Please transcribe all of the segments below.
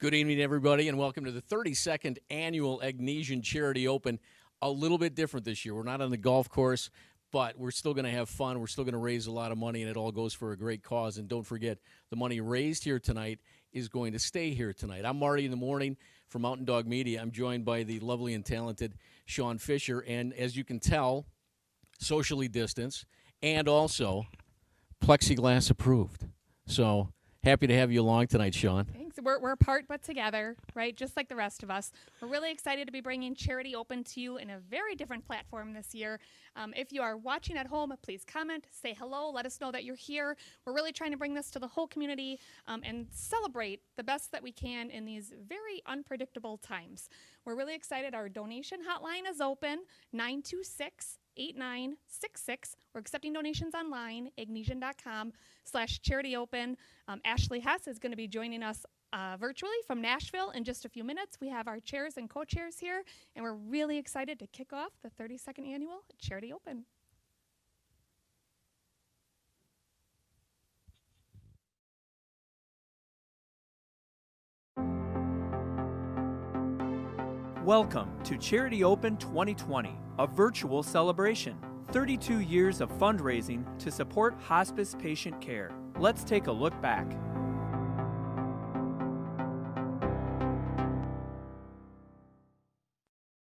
Good evening, everybody, and welcome to the 32nd Annual Agnesian Charity Open. A little bit different this year. We're not on the golf course, but we're still going to have fun. We're still going to raise a lot of money, and it all goes for a great cause. And don't forget, the money raised here tonight is going to stay here tonight. I'm Marty in the morning from Mountain Dog Media. I'm joined by the lovely and talented Sean Fisher, and as you can tell, socially distanced and also plexiglass approved. So happy to have you along tonight, Sean. Thanks. We're apart but together, right? Just like the rest of us. We're really excited to be bringing Charity Open to you in a very different platform this year. If you are watching at home, please comment, say hello, let us know that you're here. We're really trying to bring this to the whole community and celebrate the best that we can in these very unpredictable times. We're really excited. Our donation hotline is open, 926-8966. We're accepting donations online, agnesian.com/charity open. Ashley Hess is going to be joining us virtually from Nashville in just a few minutes. We have our chairs and co-chairs here, and we're really excited to kick off the 32nd Annual Charity Open. Welcome to Charity Open 2020, a virtual celebration. 32 years of fundraising to support hospice patient care. Let's take a look back.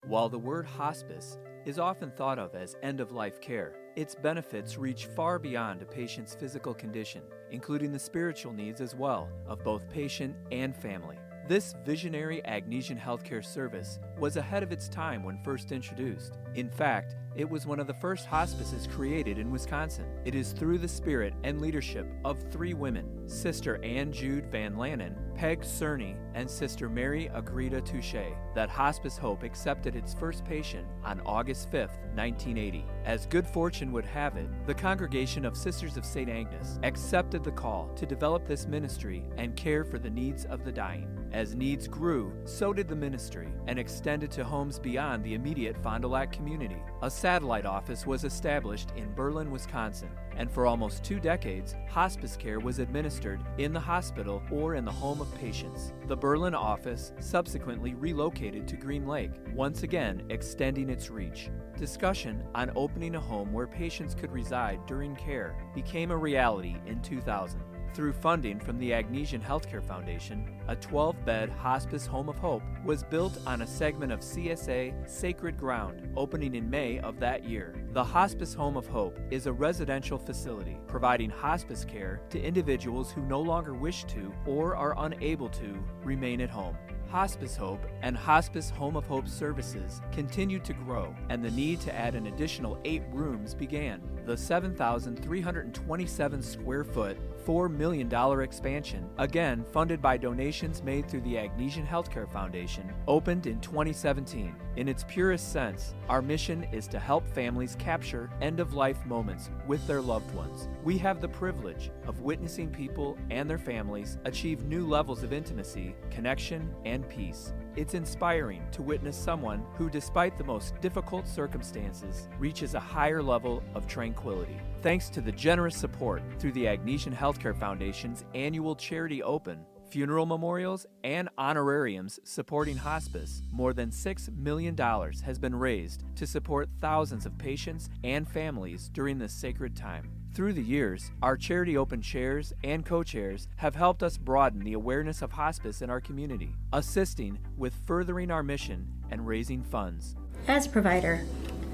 While the word hospice is often thought of as end-of-life care, its benefits reach far beyond a patient's physical condition, including the spiritual needs as well of both patient and family. This visionary Agnesian healthcare service was ahead of its time when first introduced. In fact, it was one of the first hospices created in Wisconsin. It is through the spirit and leadership of three women, Sister Ann Jude Van Lannen, Peg Cerny, and Sister Mary Agreda Touche, that Hospice Hope accepted its first patient on August 5, 1980. As good fortune would have it, the Congregation of Sisters of St. Agnes accepted the call to develop this ministry and care for the needs of the dying. As needs grew, so did the ministry, and extended to homes beyond the immediate Fond du Lac community. A satellite office was established in Berlin, Wisconsin, and for almost 2 decades, hospice care was administered in the hospital or in the home of patients. The Berlin office subsequently relocated to Green Lake, once again extending its reach. Discussion on opening a home where patients could reside during care became a reality in 2000. Through funding from the Agnesian Healthcare Foundation, a 12-bed hospice home of hope was built on a segment of CSA Sacred Ground, opening in May of that year. The Hospice Home of Hope is a residential facility providing hospice care to individuals who no longer wish to or are unable to remain at home. Hospice Hope and Hospice Home of Hope services continued to grow, and the need to add an additional 8 rooms began. The 7,327 square foot, $4 million expansion, again funded by donations made through the Agnesian Healthcare Foundation, opened in 2017. In its purest sense, our mission is to help families capture end-of-life moments with their loved ones. We have the privilege of witnessing people and their families achieve new levels of intimacy, connection, and peace. It's inspiring to witness someone who, despite the most difficult circumstances, reaches a higher level of tranquility. Thanks to the generous support through the Agnesian Healthcare Foundation's annual Charity Open, funeral memorials, and honorariums supporting hospice, more than $6 million has been raised to support thousands of patients and families during this sacred time. Through the years, our Charity Open chairs and co-chairs have helped us broaden the awareness of hospice in our community, assisting with furthering our mission and raising funds. As a provider,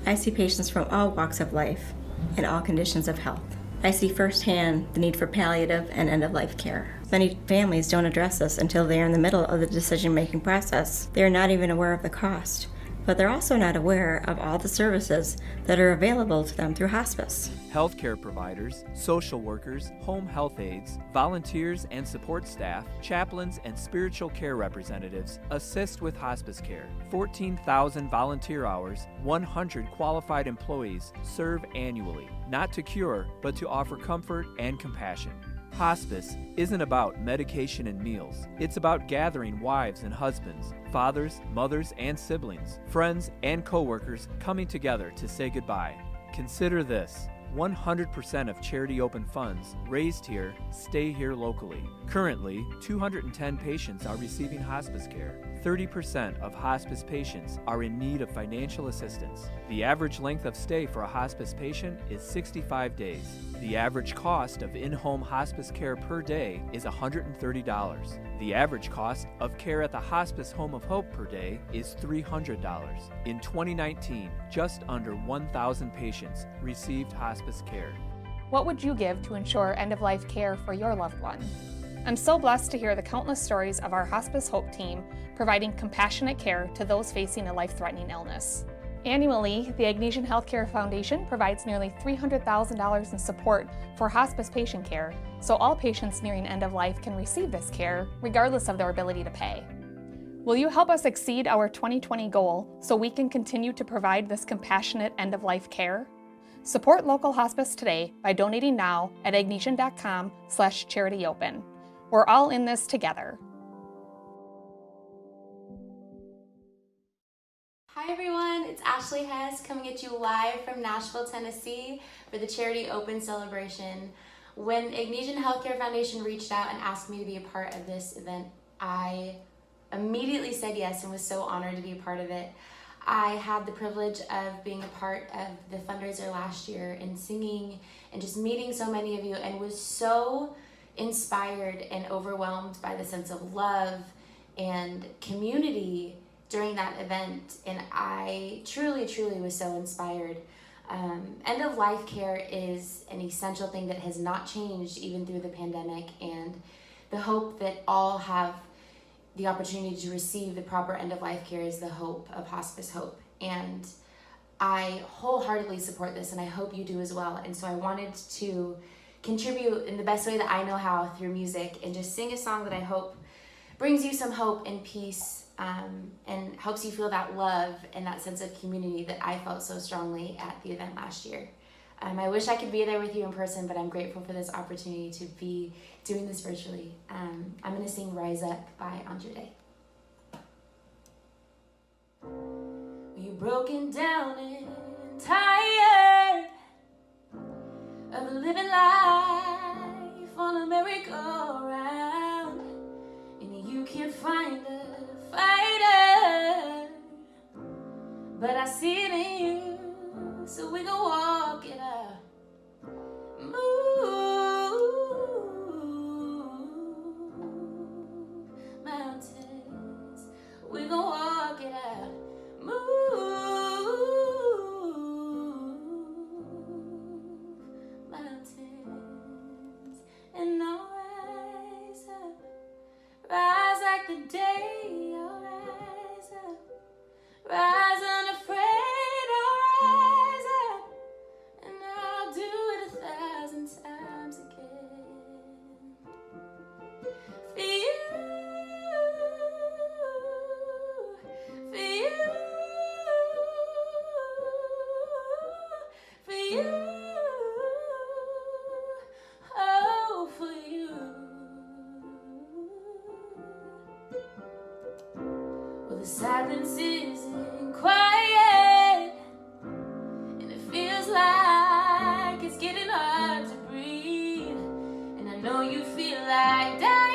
I see patients from all walks of life and all conditions of health. I see firsthand the need for palliative and end-of-life care. Many families don't address this until they are in the middle of the decision-making process. They are not even aware of the cost, but they're also not aware of all the services that are available to them through hospice. Healthcare providers, social workers, home health aides, volunteers and support staff, chaplains, and spiritual care representatives assist with hospice care. 14,000 volunteer hours, 100 qualified employees serve annually, not to cure, but to offer comfort and compassion. Hospice isn't about medication and meals. It's about gathering wives and husbands, fathers, mothers, and siblings, friends and co-workers coming together to say goodbye. Consider this. 100% of Charity Open funds raised here stay here locally. Currently, 210 patients are receiving hospice care. 30% of hospice patients are in need of financial assistance. The average length of stay for a hospice patient is 65 days. The average cost of in-home hospice care per day is $130. The average cost of care at the Hospice Home of Hope per day is $300. In 2019, just under 1,000 patients received hospice care. What would you give to ensure end-of-life care for your loved one? I'm so blessed to hear the countless stories of our Hospice Hope team providing compassionate care to those facing a life-threatening illness. Annually, the Agnesian Healthcare Foundation provides nearly $300,000 in support for hospice patient care, so all patients nearing end of life can receive this care, regardless of their ability to pay. Will you help us exceed our 2020 goal so we can continue to provide this compassionate end-of-life care? Support local hospice today by donating now at agnesian.com/charityopen. We're all in this together. Hi everyone, it's Ashley Hess coming at you live from Nashville, Tennessee for the Charity Open celebration. When Agnesian Healthcare Foundation reached out and asked me to be a part of this event, I immediately said yes and was so honored to be a part of it. I had the privilege of being a part of the fundraiser last year and singing and just meeting so many of you, and was so inspired and overwhelmed by the sense of love and community during that event, and I truly was so inspired. End-of-life care is an essential thing that has not changed even through the pandemic, and the hope that all have the opportunity to receive the proper end-of-life care is the hope of Hospice Hope. And I wholeheartedly support this, and I hope you do as well. And so I wanted to contribute in the best way that I know how through music, and just sing a song that I hope brings you some hope and peace, and helps you feel that love and that sense of community that I felt so strongly at the event last year. I wish I could be there with you in person, but I'm grateful for this opportunity to be doing this virtually. I'm going to sing Rise Up by Andre Day. You're broken down and tired of living life on a merry-go-round, and you can't find a fighter, but I see it in you, so we gon' walk it out. Move mountains, we gon' walk it out. Move mountains, and I'll rise up, rise like the day. I'll rise up, rise unafraid. I'll rise up, and I'll do it 1,000 times again. For you, for you, for you, oh, for you. Well, the silence isn't quiet, and it feels like it's getting hard to breathe, and I know you feel like dying,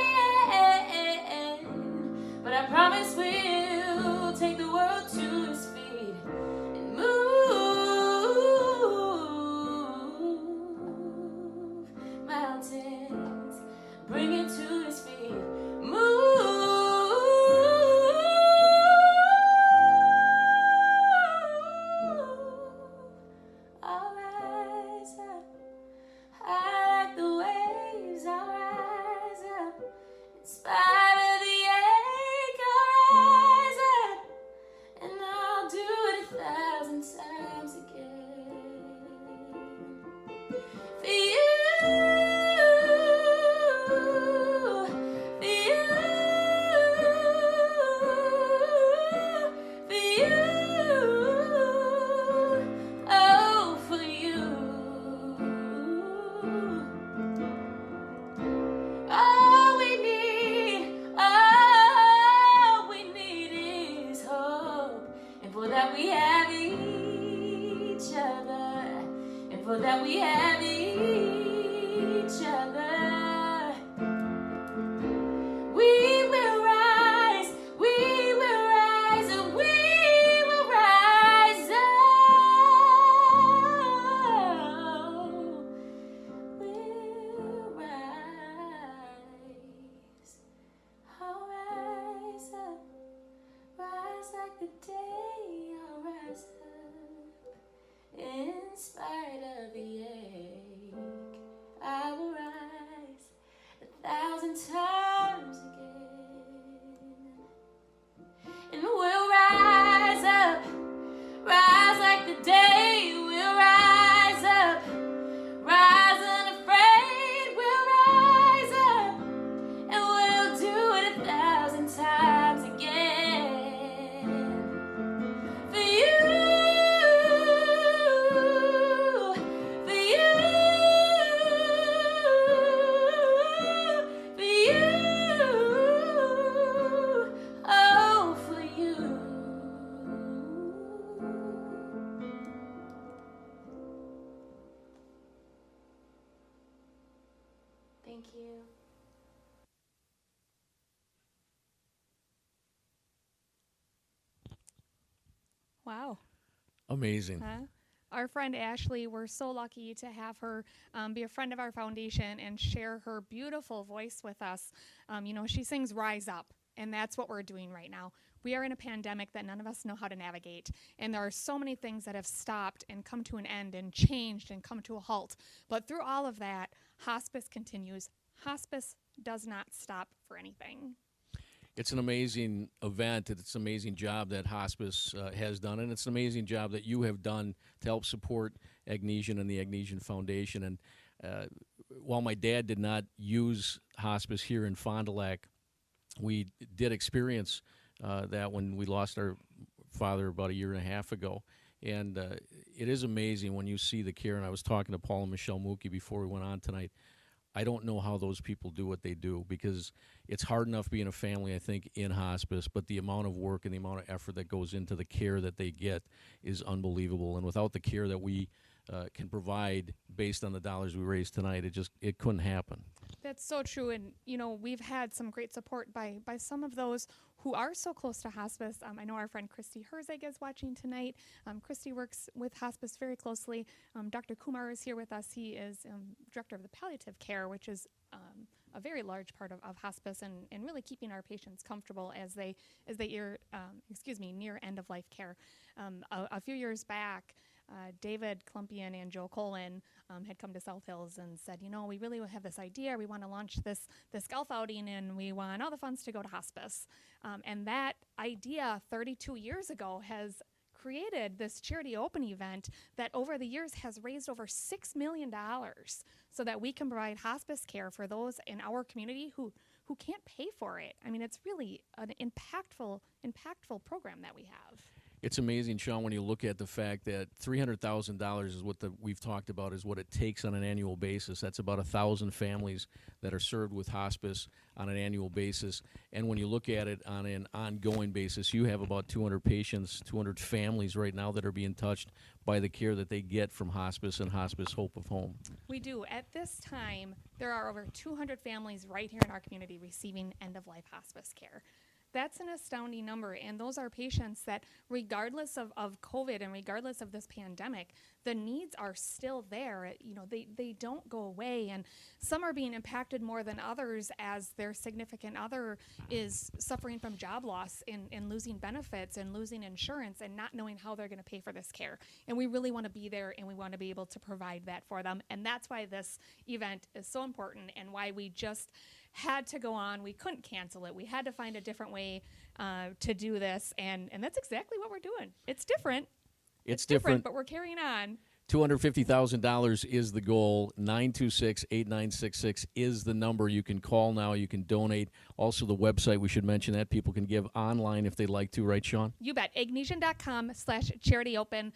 but I promise we'll take the world to its feet and move grateful that we have each other. We will rise, we will rise, and we will rise up. We'll rise. I'll rise up, rise like the day. I'll rise up in spite of the ache. I will rise 1,000 times again, and we'll rise up, rise like the day. We'll rise up, rise unafraid. We'll rise up, and we'll do it 1,000 times again. For you, for you, for you, oh, for you. Thank you. Wow. Amazing. Huh? Our friend Ashley, we're so lucky to have her be a friend of our foundation and share her beautiful voice with us. She sings Rise Up, and that's what we're doing right now. We are in a pandemic that none of us know how to navigate, and there are so many things that have stopped and come to an end and changed and come to a halt. But through all of that, hospice continues. Hospice does not stop for anything. It's an amazing event. It's an amazing job that hospice has done, and it's an amazing job that you have done to help support Agnesian and the Agnesian Foundation. And while my dad did not use hospice here in Fond du Lac, we did experience that when we lost our father about 1.5 years ago. And it is amazing when you see the care. And I was talking to Paul and Michelle Mookie before we went on tonight. I don't know how those people do what they do, because it's hard enough being a family, I think, in hospice, but the amount of work and the amount of effort that goes into the care that they get is unbelievable. And without the care that we can provide based on the dollars we raised tonight, it couldn't happen. That's so true. And, we've had some great support by some of those who are so close to hospice. I know our friend Christy Herzig is watching tonight. Christy works with hospice very closely. Dr. Kumar is here with us. He is director of the palliative care, which is a very large part of hospice and really keeping our patients comfortable as they near end of life care. A few years back, David Klumpian and Joe Colin had come to South Hills and said, we really have this idea. We want to launch this golf outing, and we want all the funds to go to hospice. And that idea 32 years ago has created this charity open event that over the years has raised over $6 million so that we can provide hospice care for those in our community who can't pay for it. I mean, it's really an impactful program that we have. It's amazing, Sean, when you look at the fact that $300,000 is what we've talked about is what it takes on an annual basis. That's about 1,000 families that are served with hospice on an annual basis. And when you look at it on an ongoing basis, you have about 200 patients, 200 families right now that are being touched by the care that they get from hospice and Hospice Hope of Home. We do. At this time, there are over 200 families right here in our community receiving end-of-life hospice care. That's an astounding number, and those are patients that, regardless of COVID and regardless of this pandemic, the needs are still there. They don't go away, and some are being impacted more than others as their significant other is suffering from job loss and losing benefits and losing insurance and not knowing how they're going to pay for this care. And we really want to be there, and we want to be able to provide that for them, and that's why this event is so important and why we just had to go on. We couldn't cancel it. We had to find a different way to do this, and that's exactly what we're doing. It's different. It's different, but we're carrying on. $250,000 is the goal. 926-8966 is the number. You can call now. You can donate. Also, the website, we should mention that. People can give online if they'd like to, right, Sean? You bet. Agnesian.com/charityOpen.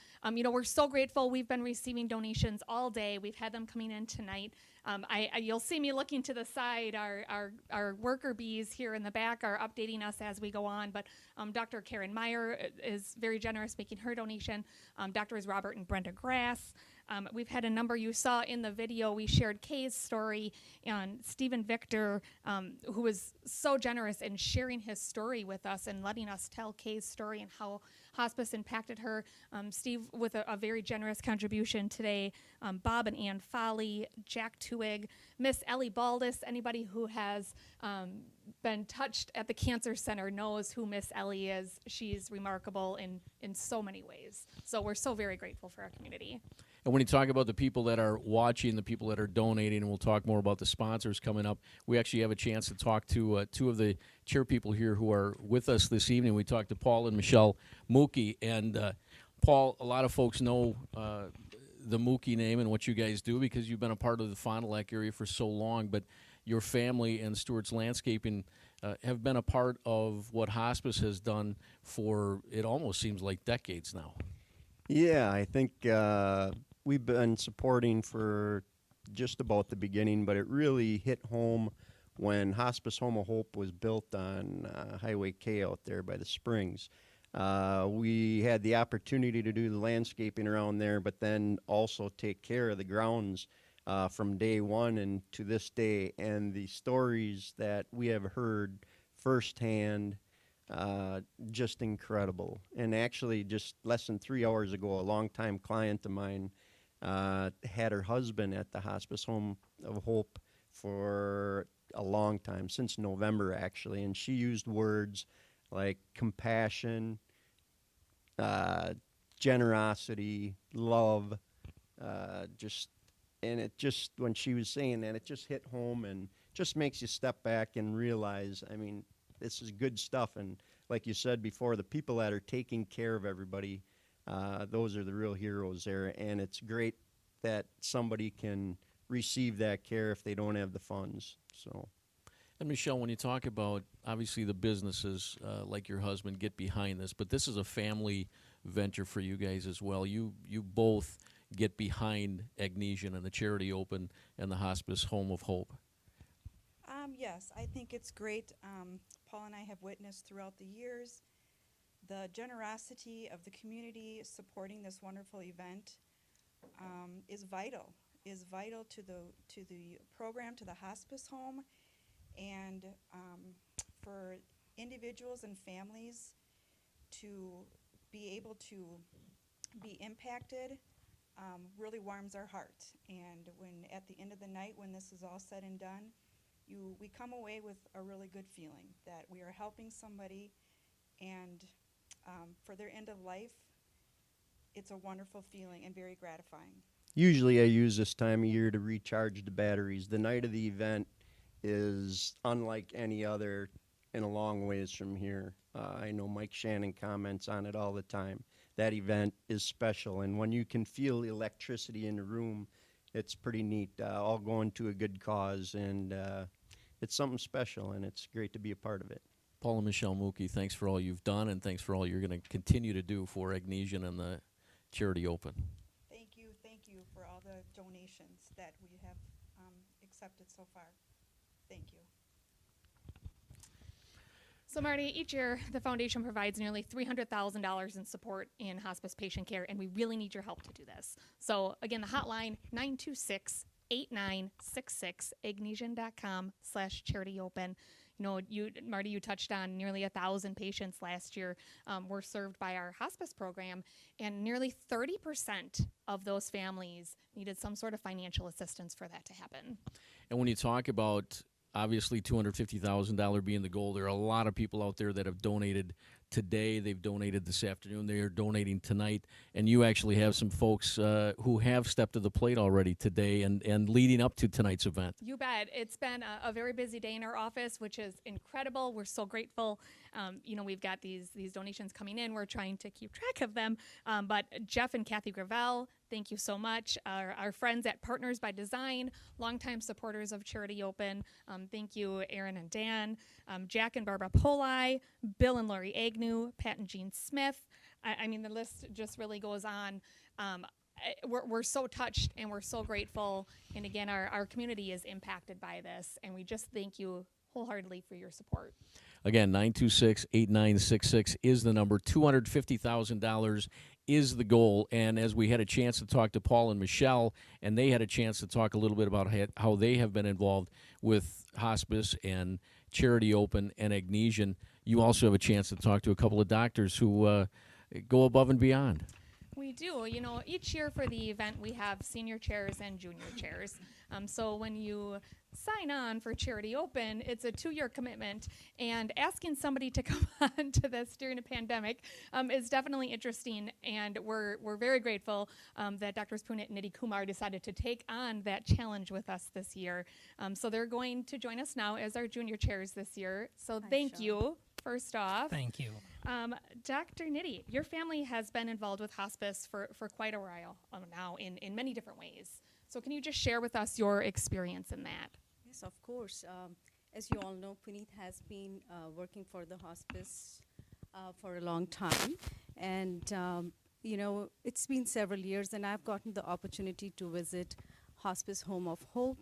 We're so grateful. We've been receiving donations all day. We've had them coming in tonight. You'll see me looking to the side. Our worker bees here in the back are updating us as we go on. But Dr. Karen Meyer is very generous making her donation. Doctors Robert and Brenda Grass. We've had a number. You saw in the video, we shared Kay's story, and Stephen Victor, who was so generous in sharing his story with us and letting us tell Kay's story and how hospice impacted her. Steve with a very generous contribution today. Bob and Ann Foley, Jack Tuig, Miss Ellie Baldus. Anybody who has been touched at the Cancer Center knows who Miss Ellie is. She's remarkable in so many ways. So we're so very grateful for our community. And when you talk about the people that are watching, the people that are donating, and we'll talk more about the sponsors coming up, we actually have a chance to talk to two of the chair people here who are with us this evening. We talked to Paul and Michelle Mookie. And Paul, a lot of folks know the Mookie name and what you guys do because you've been a part of the Fond du Lac area for so long. But your family and Stewart's Landscaping have been a part of what hospice has done for, it almost seems like decades now. Yeah, I think we've been supporting for just about the beginning, but it really hit home when Hospice Home of Hope was built on Highway K out there by the Springs. We had the opportunity to do the landscaping around there, but then also take care of the grounds from day one and to this day. And the stories that we have heard firsthand, just incredible. And actually, just less than 3 hours ago, a longtime client of mine had her husband at the Hospice Home of Hope for a long time, since November actually, and she used words like compassion, generosity, love, and it just, when she was saying that, it just hit home and just makes you step back and realize, I mean, this is good stuff. And like you said before, the people that are taking care of everybody, those are the real heroes there. And it's great that somebody can receive that care if they don't have the funds. So. And Michelle, when you talk about, obviously the businesses like your husband get behind this, but this is a family venture for you guys as well. You both get behind Agnesian and the Charity Open and the Hospice Home of Hope. Yes, I think it's great. Paul and I have witnessed throughout the years the generosity of the community supporting this wonderful event is vital to the program, to the hospice home, and for individuals and families to be able to be impacted really warms our heart. And when at the end of the night, when this is all said and done, we come away with a really good feeling that we are helping somebody, and for their end of life, it's a wonderful feeling and very gratifying. Usually I use this time of year to recharge the batteries. The night of the event is unlike any other in a long ways from here. I know Mike Shannon comments on it all the time. That event is special, and when you can feel the electricity in the room, it's pretty neat. All going to a good cause, and it's something special, and it's great to be a part of it. Paul and Michelle Mookie, thanks for all you've done, and thanks for all you're going to continue to do for Agnesian and the Charity Open. Thank you for all the donations that we have accepted so far. Thank you. So Marty, each year the foundation provides nearly $300,000 in support in hospice patient care, and we really need your help to do this. So again, the hotline, 926-8966, agnesian.com/charityopen. You know, Marty, you touched on nearly 1,000 patients last year were served by our hospice program, and nearly 30% of those families needed some sort of financial assistance for that to happen. And when you talk about, obviously, $250,000 being the goal, there are a lot of people out there that have donated today. They've donated this afternoon. They are donating tonight. And you actually have some folks who have stepped to the plate already today and leading up to tonight's event. You bet. It's been a very busy day in our office, which is incredible. We're so grateful. You know, we've got these donations coming in. We're trying to keep track of them. But Jeff and Kathy Gravel, thank you so much. Our friends at Partners by Design, longtime supporters of Charity Open. Thank you, Aaron and Dan. Jack and Barbara Poli, Bill and Lori Agnew, Pat and Jean Smith. I mean, the list just really goes on. We're so touched and we're so grateful. And again, our community is impacted by this. And we just thank you wholeheartedly for your support. Again, 926-8966 is the number. $250,000 is the goal. And as we had a chance to talk to Paul and Michelle, and they had a chance to talk a little bit about how they have been involved with hospice and Charity Open and Agnesian, you also have a chance to talk to a couple of doctors who go above and beyond. We do. You know, each year for the event, we have senior chairs and junior chairs. So when you sign on for Charity Open, it's a 2-year commitment, and asking somebody to come on to this during a pandemic is definitely interesting, and we're very grateful that Drs. Punit and Nidhi Kumar decided to take on that challenge with us this year. So they're going to join us now as our junior chairs this year. So thank you, first off. Thank you. Dr. Nidhi, your family has been involved with hospice for quite a while now in many different ways. So can you just share with us your experience in that? Yes, of course. As you all know, Puneet has been working for the hospice for a long time. And, you know, it's been several years, and I've gotten the opportunity to visit Hospice Home of Hope.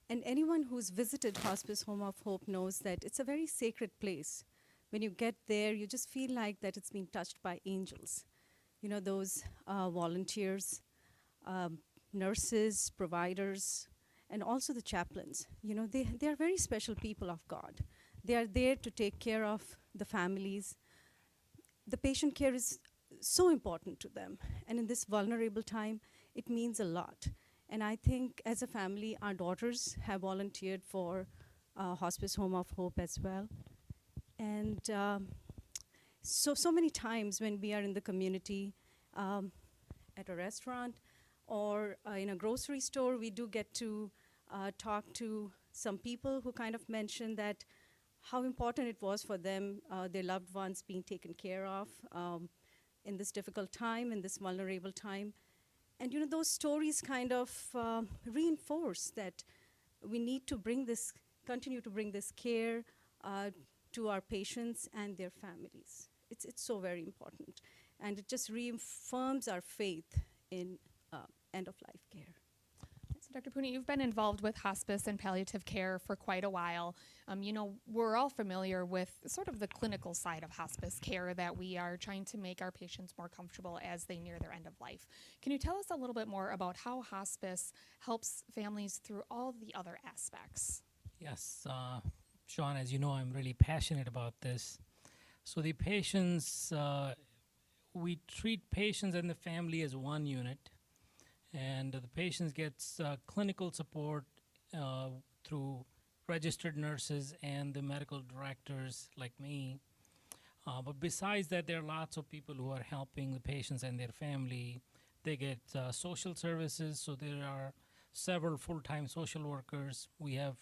And anyone who's visited Hospice Home of Hope knows that it's a very sacred place. When you get there, you just feel like that it's being touched by angels. You know, those volunteers, nurses, providers, and also the chaplains. You know, they are very special people of God. They are there to take care of the families. The patient care is so important to them. And in this vulnerable time, it means a lot. And I think as a family, our daughters have volunteered for Hospice Home of Hope as well. And so many times when we are in the community, at a restaurant or in a grocery store, we do get to talk to some people who kind of mentioned that how important it was for them, their loved ones being taken care of in this difficult time, in this vulnerable time. And you know, those stories kind of reinforce that we need to continue to bring this care to our patients and their families. It's so very important. And it just reaffirms our faith in end-of-life care. So Dr. Punit, you've been involved with hospice and palliative care for quite a while. You know, we're all familiar with sort of the clinical side of hospice care, that we are trying to make our patients more comfortable as they near their end of life. Can you tell us a little bit more about how hospice helps families through all the other aspects? Yes, Sean, as you know, I'm really passionate about this. So the patients, we treat patients and the family as one unit, and the patients gets clinical support through registered nurses and the medical directors like me. But besides that, there are lots of people who are helping the patients and their family. They get social services, so there are several full-time social workers. We have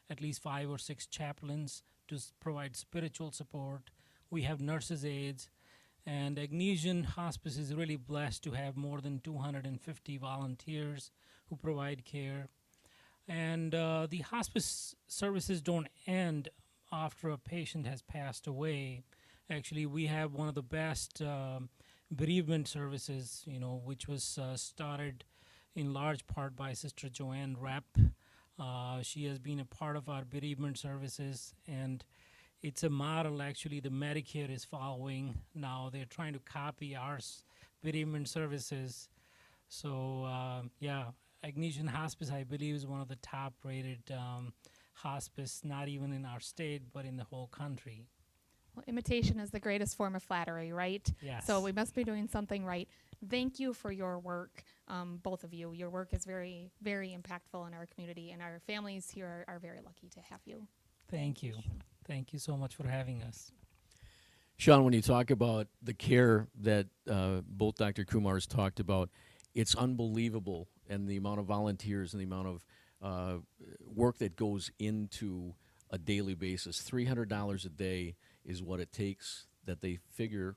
at least 5 or 6 chaplains to provide spiritual support. We have nurses' aides. And Agnesian Hospice is really blessed to have more than 250 volunteers who provide care. And the hospice services don't end after a patient has passed away. Actually, we have one of the best bereavement services, you know, which was started in large part by Sister Joanne Rapp. She has been a part of our bereavement services, and it's a model actually the Medicare is following now. They're trying to copy our bereavement services. So yeah, Agnesian Hospice, I believe, is one of the top-rated hospice, not even in our state, but in the whole country. Well, imitation is the greatest form of flattery, right? Yes. So we must be doing something right. Thank you for your work, both of you. Your work is very, very impactful in our community, and our families here are very lucky to have you. Thank you. Thank you so much for having us. Sean, when you talk about the care that both Dr. Kumars talked about, it's unbelievable, and the amount of volunteers and the amount of work that goes into a daily basis. $300 a day is what it takes, that they figure,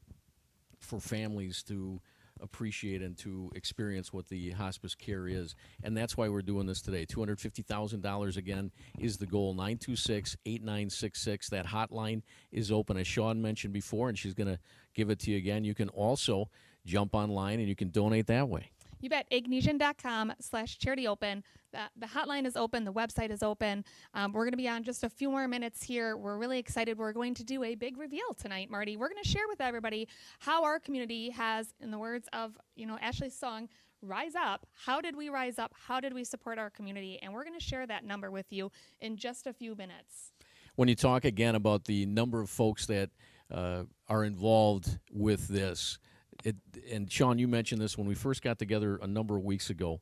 for families to appreciate and to experience what the hospice care is. And that's why we're doing this today. $250,000 again is the goal. 926-8966. That hotline is open, as Sean mentioned before, and she's going to give it to you again. You can also jump online and you can donate that way. You bet. Agnesian.com/CharityOpen. The hotline is open. The website is open. We're going to be on just a few more minutes here. We're really excited. We're going to do a big reveal tonight, Marty. We're going to share with everybody how our community has, in the words of Ashley's song, Rise Up. How did we rise up? How did we support our community? And we're going to share that number with you in just a few minutes. When you talk again about the number of folks that are involved with this, and Sean, you mentioned this when we first got together a number of weeks ago,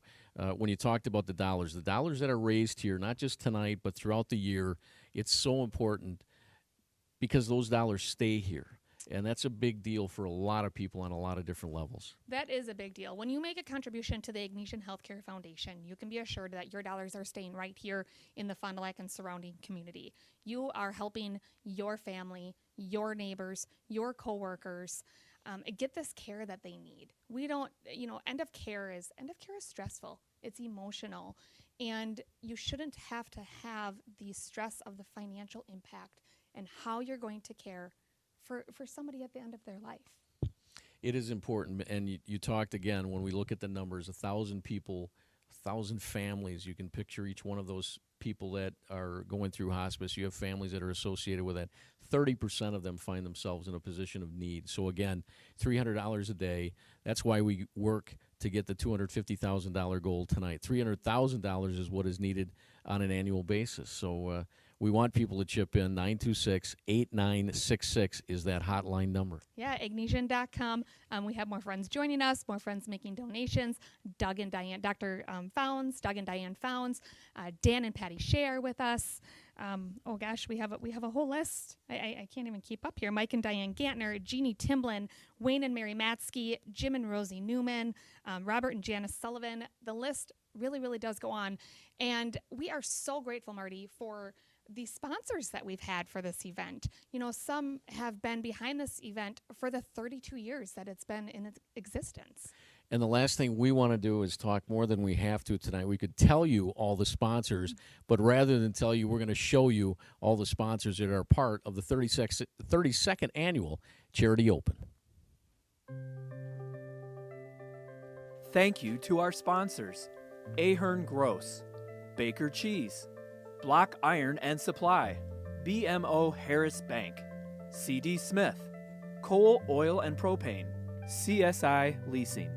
when you talked about the dollars that are raised here, not just tonight, but throughout the year. It's so important because those dollars stay here. And that's a big deal for a lot of people on a lot of different levels. That is a big deal. When you make a contribution to the Agnesian Healthcare Foundation, you can be assured that your dollars are staying right here in the Fond du Lac and surrounding community. You are helping your family, your neighbors, your coworkers get this care that they need. We don't, end of care is stressful. It's emotional. And you shouldn't have to have the stress of the financial impact and how you're going to care for somebody at the end of their life. It is important, and you talked again, when we look at the numbers, 1,000 people, 1,000 families. You can picture each one of those people that are going through hospice. You have families that are associated with that. 30% of them find themselves in a position of need. So again, $300 a day. That's why we work to get the $250,000 goal tonight. $300,000 is what is needed on an annual basis. So we want people to chip in. 926-8966 is that hotline number. Yeah, Agnesian.com. We have more friends joining us, more friends making donations. Doug and Diane Founds, Dan and Patty Share with us. Oh gosh, we have a whole list. I can't even keep up here. Mike and Diane Gantner, Jeannie Timblin, Wayne and Mary Matsky, Jim and Rosie Newman, Robert and Janice Sullivan. The list really, really does go on. And we are so grateful, Marty, for the sponsors that we've had for this event. Some have been behind this event for the 32 years that it's been in its existence. And the last thing we want to do is talk more than we have to tonight. We could tell you all the sponsors, but rather than tell you, we're going to show you all the sponsors that are part of the 32nd Annual Charity Open. Thank you to our sponsors: Ahern Gross, Baker Cheese, Block Iron and Supply, BMO Harris Bank, CD Smith, Coal Oil and Propane, CSI Leasing,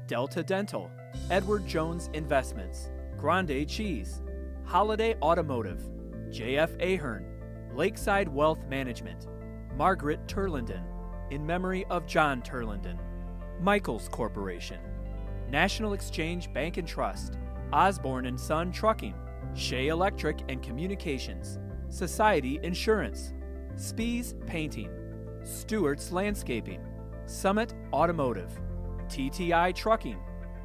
Delta Dental, Edward Jones Investments, Grande Cheese, Holiday Automotive, JF Ahern, Lakeside Wealth Management, Margaret Turlenden, in memory of John Turlenden, Michaels Corporation, National Exchange Bank and Trust, Osborne & Son Trucking, Shea Electric and Communications, Society Insurance, Spees Painting, Stewart's Landscaping, Summit Automotive, TTI Trucking,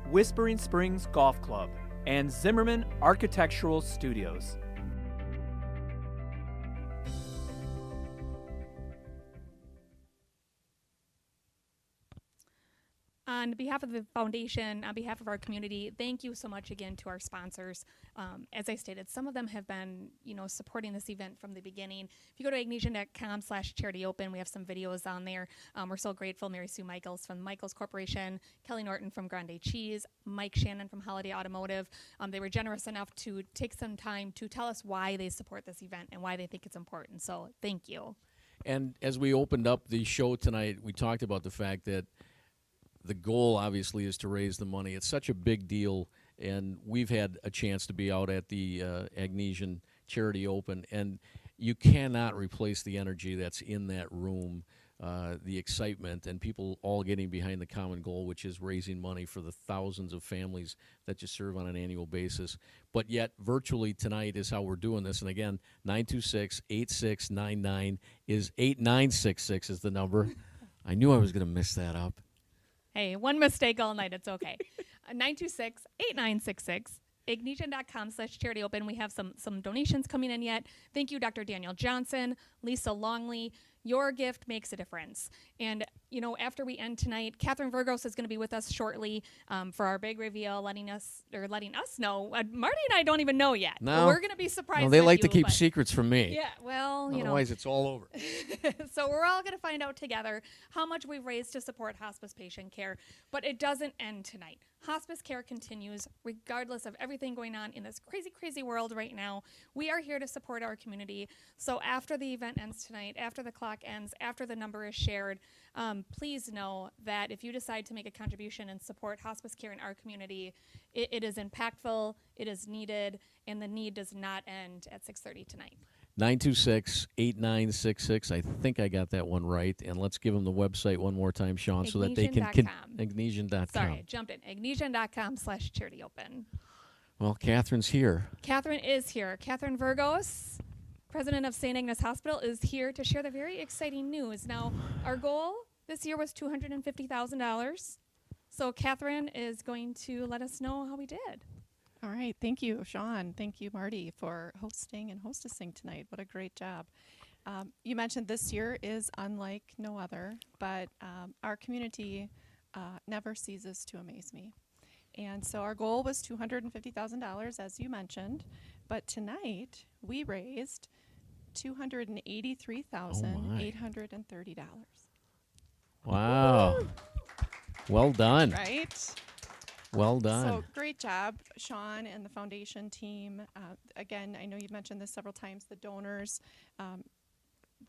Whispering Springs Golf Club, and Zimmerman Architectural Studios. On behalf of the foundation, on behalf of our community, thank you so much again to our sponsors. As I stated, some of them have been, supporting this event from the beginning. If you go to agnesian.com/CharityOpen, we have some videos on there. We're so grateful. Mary Sue Michaels from Michaels Corporation, Kelly Norton from Grande Cheese, Mike Shannon from Holiday Automotive. They were generous enough to take some time to tell us why they support this event and why they think it's important. So thank you. And as we opened up the show tonight, we talked about the fact that the goal, obviously, is to raise the money. It's such a big deal, and we've had a chance to be out at the Agnesian Charity Open, and you cannot replace the energy that's in that room, the excitement, and people all getting behind the common goal, which is raising money for the thousands of families that you serve on an annual basis. But yet, virtually tonight is how we're doing this. And again, 926-8699 is 8966 is the number. I knew I was going to mess that up. Hey, one mistake all night. It's okay. 926-8966. Agnesian.com/CharityOpen. We have some donations coming in yet. Thank you, Dr. Daniel Johnson, Lisa Longley. Your gift makes a difference. And, after we end tonight, Catherine Virgos is going to be with us shortly for our big reveal, letting us know. Marty and I don't even know yet. No. We're going to be surprised. No, they by like you, to keep but- secrets from me. Yeah, well, Otherwise, it's all over. So we're all going to find out together how much we've raised to support hospice patient care. But it doesn't end tonight. Hospice care continues regardless of everything going on in this crazy, crazy world right now. We are here to support our community. So after the event ends tonight, after the clock ends, after the number is shared, please know that if you decide to make a contribution and support hospice care in our community, it is impactful, it is needed, and the need does not end at 6:30 tonight. 926-8966. I think I got that one right. And let's give them the website one more time, Sean, so that they can... Agnesian.com. Sorry, I jumped in. Agnesian.com/charityOpen. Well, Catherine's here. Catherine is here. Catherine Virgos, president of St. Agnes Hospital, is here to share the very exciting news. Now, our goal this year was $250,000. So Catherine is going to let us know how we did. All right. Thank you, Sean. Thank you, Marty, for hosting and hostessing tonight. What a great job. You mentioned this year is unlike no other, but our community never ceases to amaze me. And so our goal was $250,000, as you mentioned, but tonight we raised $283,830. Wow. Well done. Right? Well done. So great job, Sean and the foundation team. Again, I know you've mentioned this several times, the donors, the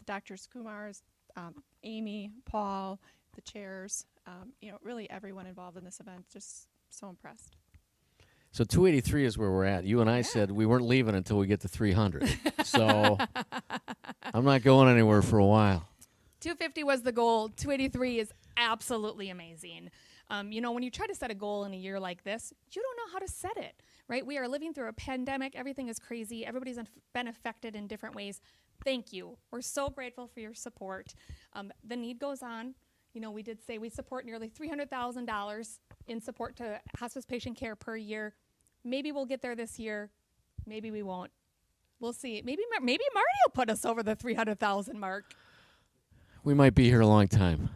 Drs. Kumars, Amy, Paul, the chairs, really everyone involved in this event. Just so impressed. So 283 is where we're at. You and I said we weren't leaving until we get to 300. So I'm not going anywhere for a while. 250 was the goal. 283 is absolutely amazing. When you try to set a goal in a year like this, you don't know how to set it, right? We are living through a pandemic. Everything is crazy. Everybody's been affected in different ways. Thank you. We're so grateful for your support. The need goes on. We did say we support nearly $300,000 in support to hospice patient care per year. Maybe we'll get there this year. Maybe we won't. We'll see. Maybe Marty will put us over the 300,000 mark. We might be here a long time.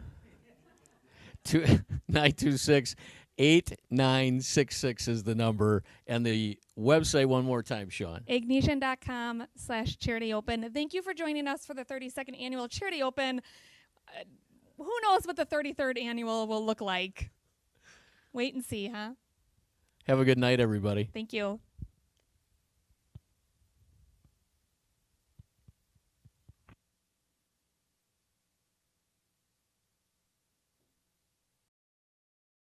926-8966 is the number, and the website one more time, Sean. Agnesian.com/charityOpen. Thank you for joining us for the 32nd annual Charity Open. Who knows what the 33rd annual will look like? Wait and see, huh? Have a good night, everybody. Thank you.